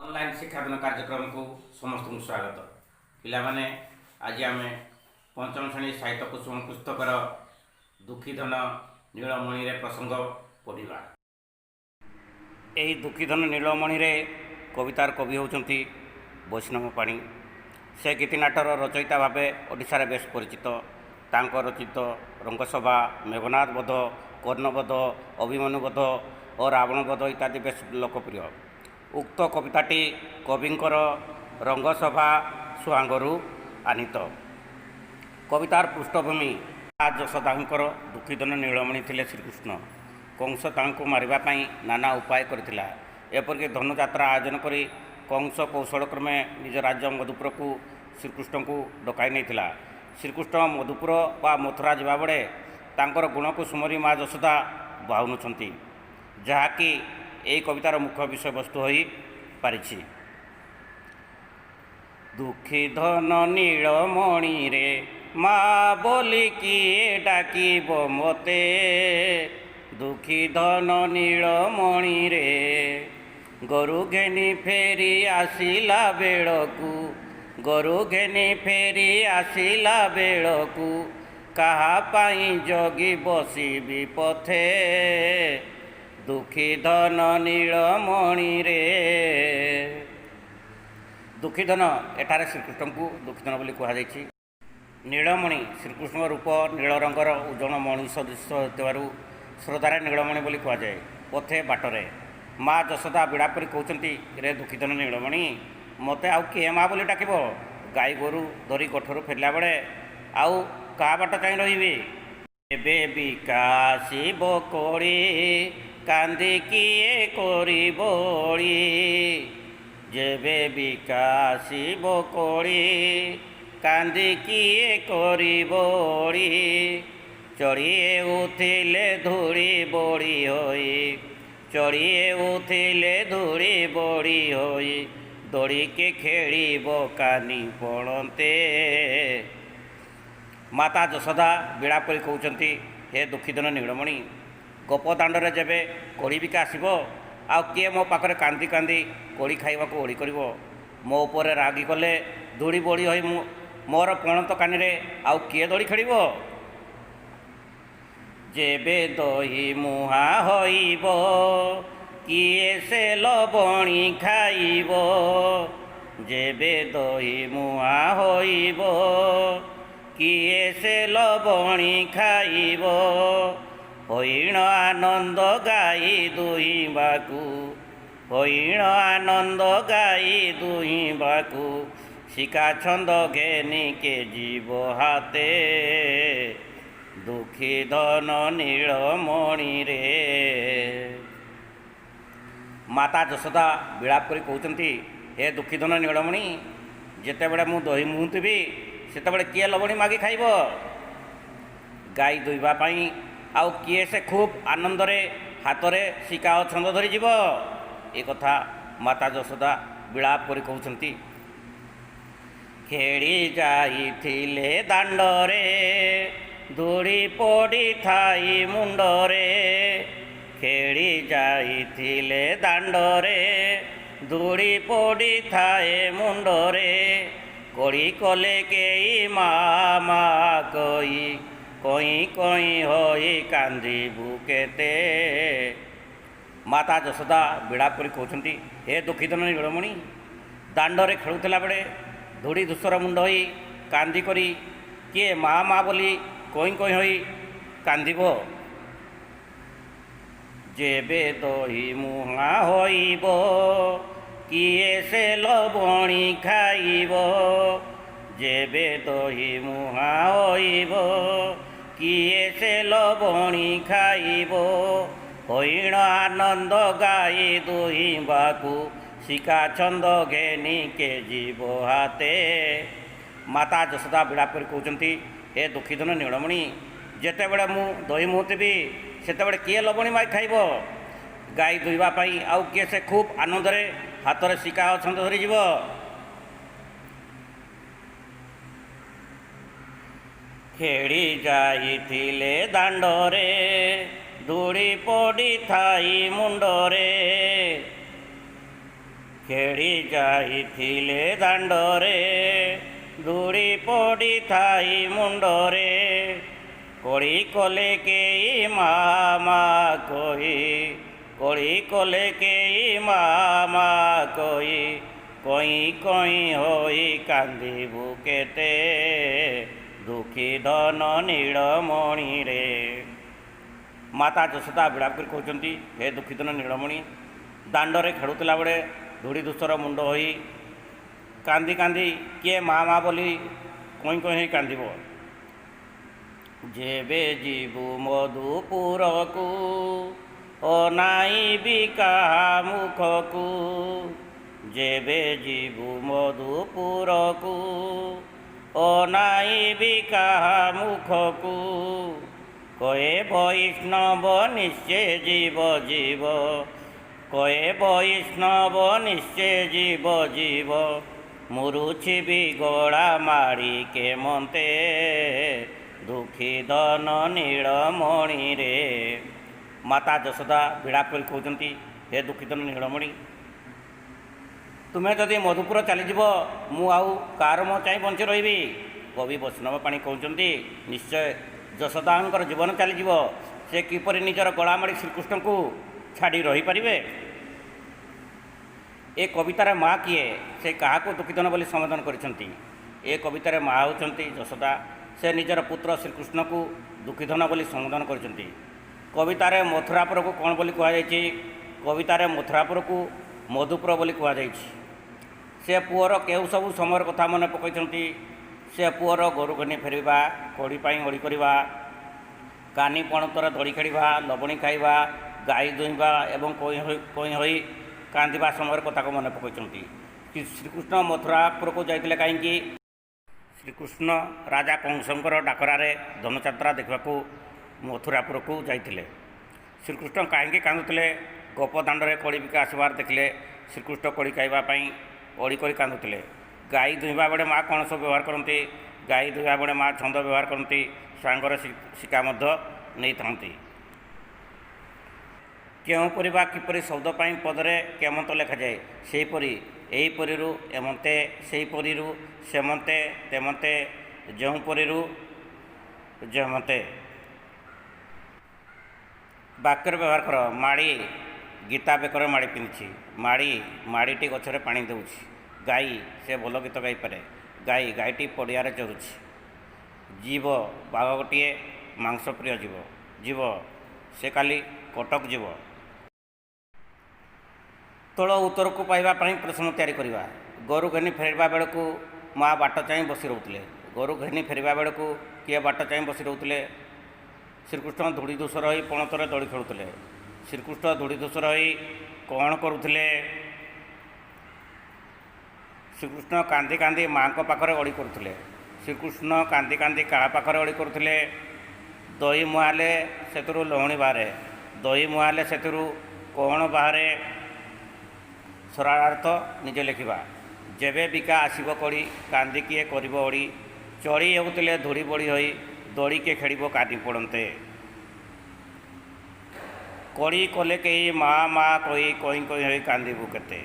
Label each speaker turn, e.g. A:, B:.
A: Online शिक्षादान कार्यक्रम को समस्त स्वागत पिलाने आज आम पंचम श्रेणी साहित्य कुसुम पुस्तकर दुखीधन नीलमणि प्रसंग पढ़ा। यही दुखीधन नीलमणि कवितार कवि होती वैष्णव पाणी। से गीतिनाटर रचयिता भाव ओडिशार बेस परिचित। तांको रचित रंगसभा, मेघनाथ बोध, कर्णबोध, अभिमन्युबोध और रावणबोध इत्यादि बेस लोकप्रिय। उक्त कविताटी कविंकर रंगसभा सुहांगरू आनीत। कवितार पृष्ठभूमि यशोदांकर दुखीधन नीलमणि थिले श्रीकृष्ण। कंस तांको मारिबा पई नाना उपाय करथिला। एपरिक धनुयात्रा आयोजन करी कंस कौशलक्रमे निज राज्य मधुपुर को श्रीकृष्ण को डकाई नहीं। श्रीकृष्ण मधुपुर व मथुरा जावा बेले तांकर गुण को सुमरी माँ यशोदा बाहुनुंट, जहाँकि यही कवितार मुख्य विषय वस्तु हो पारिछि। दुखीधन नीलमणि रे माँ बोली किए डाकिब मते। दुखीधन नीलमणि रे गरु घेनी फेरी आसिला बेलकू, गरु घेनी फेरी आसिला बेलकू कहा पाई जगी बसिबी पथे। दुखीधन नीलमणि रे। दुखीधन एठारे श्रीकृष्ण को दुखीधन बोली कहुई। नीलमणि श्रीकृष्ण रूप नील रंगर उज्जवल मणि सदृश होइथिबारु श्रद्धारे नीलमणि बोली कहुए। पथे बाटरे माँ यशोदा बिड़ापरी कहते, रे दुखीधन नीलमणि मते आउ किए माँ बोली डाक। गाई गोरु धरी गठरू फेरला बेले आउ क्या बाट चाह रही। एबे बिकाशिब कोड़ी कांदी किए कोरी बोड़ी। जेबे बिकाशिब कोड़ी कांदी किए कोरी बोड़ी। चढ़िए उठिले धूड़ी बोड़ी होई, चढ़िए उठिले धूड़ी बोड़ी होई। दौड़ी के खेड़ीब कानी पड़ते। माता यशोदा बिड़ापरी कहते, हे दुखीधन नीलमणि गोपदाण्डरे जेबे कोड़ी बिका आसब आउ किए मो पाखरे कांदी कांदी कोड़ी खाइबा को ओड़ी करिवो। मो उपरे रागी कले धूड़ी बोड़ी होई मोर पणत कानी आउ किए दौड़ी खेड़िबो। जेबे दही मुहा होइब किए से लबणी खाइब। जेबे दही मुहा होइब किए से लबणी खाइब। हईण आनंद गाई दुहिबाकू, हईण आनंद गाई दुहिबाकू शिका छंद घेनी के जीव हाते। दुखीधन नीलमणि रे। माता यशोदा बिलाप कर कहते, हे दुखीधन नीलमणि जिते बड़े मु दही मुहुंथबी सेते किए लवणी मागी खाइब। गाई दुईबा पाई आउ किए से खूब आनंद रे हाथ रे शिका छंद धरी जीव। ए कथा माता यशोदा बिलाप कर कहते। खेड़ी जाइथिले दांडरे धूड़ी पड़ी थाई मुंडरे। खेड़ी जाइथिले दांडरे धूड़ी पड़ी थाए मुंडरे। कोड़ी कले केई माँ माँ कई कई कई होई कांदिबु केते। माता यशोदा बिड़ाप कर कहते, हे दुखीधन नीलमणि दांडरे खेलुला बेले धूड़ी धूसर मुंड होई कांदी करी किए माँ माँ बोली कई कई होई कांदिब। जेबे दही मुहा होइब किए से लबणी खाइब। जेबे दही मुहा होइब किए से लबणी खाइब। हईण आनंद गाई दुहिबाकू शिका छंद घेनी के जीव हाते। माता यशोदा बिड़ाप कर कहते, हे दुखीधन नीलमणि जिते बड़े मु दही मुहुंथबी सेते बड़े किए लबणी माई खाइब। गाई दुईबा पाई आउ किए से खूब आनंद रे हाथ रे शिका छंद धरी जीव। खेड़ी जाइथिले दांडरे धूड़ी पड़ी थाई मुंडरे। ଖେଳି ଯାଇଥିଲେ ଦାଣ୍ଡରେ ଧୂଳି ପଡ଼ିଥାଇ ମୁଣ୍ଡରେ କଳି କଲେ କେହି ମା କହି କଳି କଲେ କେହି ମା କହି କଇଁ କଇଁ ହୋଇ କାନ୍ଦିବୁ କେତେ ଦୁଃଖୀ ଧନ ନୀଳମଣିରେ। ମାତା ଯଶୋଦା ବିଳାପ କରି କହୁଛନ୍ତି, ହେ ଦୁଃଖୀ ଧନ ନୀଳମଣି, ଦାଣ୍ଡରେ ଖେଳୁଥିଲା ବେଳେ ଧୂଳି ଧୂସର ମୁଣ୍ଡ ହୋଇ କାନ୍ଦି କାନ୍ଦି କିଏ ମା ବୋଲି କଇଁ କଇଁ ହୋଇ କାନ୍ଦିବ। ଯେବେ ଯିବୁ ମଧୁପୁରକୁ ଅନାଇବି କାହା ମୁଖକୁ, ଯେବେ ଯିବୁ ମଧୁପୁରକୁ ଅନାଇବି କାହା ମୁଖକୁ, କହେ ବୈଷ୍ଣବ ନିଶ୍ଚେ ଯିବ କହେ ବୈଷ୍ଣବ ନିଶ୍ଚେ ଯିବ ମୁରୁଛିବି ଗଳା ମାଡ଼ି କେମନ୍ତେ ଦୁଃଖୀ ଧନ ନୀଳମଣିରେ। ମାତା ଯଶୋଦା ବିଳାପ କରି କହୁଛନ୍ତି, ହେ ଦୁଃଖୀ ଧନ ନୀଳମଣି, ତୁମେ ଯଦି ମଧୁପୁର ଚାଲିଯିବ ମୁଁ ଆଉ କାହାର ମୁହଁ ଚାହିଁ ବଞ୍ଚି ରହିବି। କବି ବୈଷ୍ଣବ ପାଣି କହୁଛନ୍ତି, ନିଶ୍ଚୟ ଯଶୋଦାଙ୍କର ଜୀବନ ଚାଲିଯିବ, ସେ କିପରି ନିଜର ଗଳା ମାଡ଼ି ଶ୍ରୀକୃଷ୍ଣଙ୍କୁ ଛାଡ଼ି ରହିପାରିବେ। ଏ କବିତାର ମା କିଏ, ସେ କାହାକୁ ଦୁଃଖୀଧନ ବୋଲି ସମ୍ବୋଧନ କରିଛନ୍ତି। ଏ କବିତାର ମା ହେଉଛନ୍ତି ଯଶୋଦା। ସେ ନିଜର ପୁତ୍ର ଶ୍ରୀକୃଷ୍ଣକୁ ଦୁଃଖୀଧନ ବୋଲି ସମ୍ବୋଧନ କରିଛନ୍ତି। କବିତାରେ ମଥୁରାପୁରକୁ କ'ଣ ବୋଲି କୁହାଯାଇଛି? କବିତାରେ ମଥୁରାପୁରକୁ ମଧୁପୁର ବୋଲି କୁହାଯାଇଛି। ସେ ପୁଅର କେଉଁ ସବୁ ସମୟର କଥା ମନେ ପକାଇଛନ୍ତି? ସେ ପୁଅର ଗୋରୁ ଘେନି ଫେରିବା, କୋଡ଼ି ପାଇଁ ଓଳି କରିବା, କାନି ପଣତରେ ଦୋଳି ଖେଳିବା, ଲବଣୀ ଖାଇବା, ଗାଈ ଦୁହିଁବା ଏବଂ କଇଁ ହୋଇ କାନ୍ଦିବା ସମୟର କଥାକୁ ମନେ ପକାଇଛନ୍ତି। ଶ୍ରୀକୃଷ୍ଣ ମଥୁରାପୁରକୁ ଯାଇଥିଲେ କାହିଁକି? ଶ୍ରୀକୃଷ୍ଣ ରାଜା କଂସଙ୍କର ଡାକରାରେ ଧନୁଯାତ୍ରା ଦେଖିବାକୁ ମଥୁରାପୁରକୁ ଯାଇଥିଲେ। ଶ୍ରୀକୃଷ୍ଣ କାହିଁକି କାନ୍ଦୁଥିଲେ? ଗୋପଦାଣ୍ଡରେ କୋଳି ବିକା ଆସିବାର ଦେଖିଲେ ଶ୍ରୀକୃଷ୍ଣ କୋଳି ଖାଇବା ପାଇଁ ଓଳି କରି କାନ୍ଦୁଥିଲେ। ଗାଈ ଦୁହିଁବା ବେଳେ ମା' କ'ଣ ସବୁ ବ୍ୟବହାର କରନ୍ତି? ଗାଈ ଦୁହିଁବା ବେଳେ ମା' ଛନ୍ଦ ବ୍ୟବହାର କରନ୍ତି, ସାଙ୍ଗରେ ଶିକା ମଧ୍ୟ ନେଇଥାନ୍ତି। କେଉଁପରି ବା କିପରି ଶବ୍ଦ ପାଇଁ ପଦରେ କେମନ୍ତ ଲେଖାଯାଏ? ସେହିପରି ଏହିପରିରୁ ଏମନ୍ତେ, ସେହିପରିରୁ ସେମନ୍ତେ, ତେମନ୍ତେ, ଯେଉଁପରିରୁ ଯେମନ୍ତେ। ବାକ୍ୟର ବ୍ୟବହାର କର। ମାଡ଼ି ଗୀତା ବେକରେ ମାଡ଼ି ପିନ୍ଧିଛି। ମାଡ଼ିଟି ଗଛରେ ପାଣି ଦେଉଛି। ଗାଈ, ସେ ଭଲ ଗୀତ ଗାଇପାରେ। ଗାଈଟି ପଡ଼ିଆରେ ଚରୁଛି। ଜୀବ, ବାଘ ଗୋଟିଏ ମାଂସପ୍ରିୟ ଜୀବ, ସେ କାଲି କଟକ ଯିବ। ତଳ ଉତ୍ତରକୁ ପାଇବା ପାଇଁ ପ୍ରଶ୍ନ ତିଆରି କରିବା। ଗୋରୁ ଘେନି ଫେରିବା ବେଳକୁ ମା' ବାଟ ଚାହିଁ ବସି ରହୁଥିଲେ। ଗୋରୁ ଘେନି ଫେରିବା ବେଳକୁ କିଏ ବାଟ ଚାହିଁ ବସି ରହୁଥିଲେ? ଶ୍ରୀକୃଷ୍ଣ ଧୂଳି ଧୂସର ହୋଇ ପଣତରେ ଦୋଳି ଖେଳୁଥିଲେ। ଶ୍ରୀକୃଷ୍ଣ ଧୂଳି ଧୂସର ହୋଇ କ'ଣ କରୁଥିଲେ? ଶ୍ରୀକୃଷ୍ଣ କାନ୍ଦି କାନ୍ଦି ମା'ଙ୍କ ପାଖରେ ଅଳି କରୁଥିଲେ। ଶ୍ରୀକୃଷ୍ଣ କାନ୍ଦି କାନ୍ଦି କାହା ପାଖରେ ଅଳି କରୁଥିଲେ? ଦହି ମୁହାଁଲେ ସେଥିରୁ ଲହୁଣୀ ବାହାରେ। ଦହି ମୁହାଁଲେ ସେଥିରୁ କ'ଣ ବାହାରେ? ସରଳାର୍ଥ ନିଜେ ଲେଖିବା। ଯେବେ ବିକା ଆସିବ କୋଳି, କାନ୍ଦି କିଏ କରିବ ଓଳି, ଚଳି ହେଉଥିଲେ ଧୂଳି ବୋଳି ହୋଇ, ଦୋଳି କିଏ ଖେଳିବ କାନି ପଡ଼ନ୍ତେ। କୋଳି କଲେ କେହି ମା କହି କଇଁ କଇଁ ହୋଇ କାନ୍ଦିବୁ କେତେ।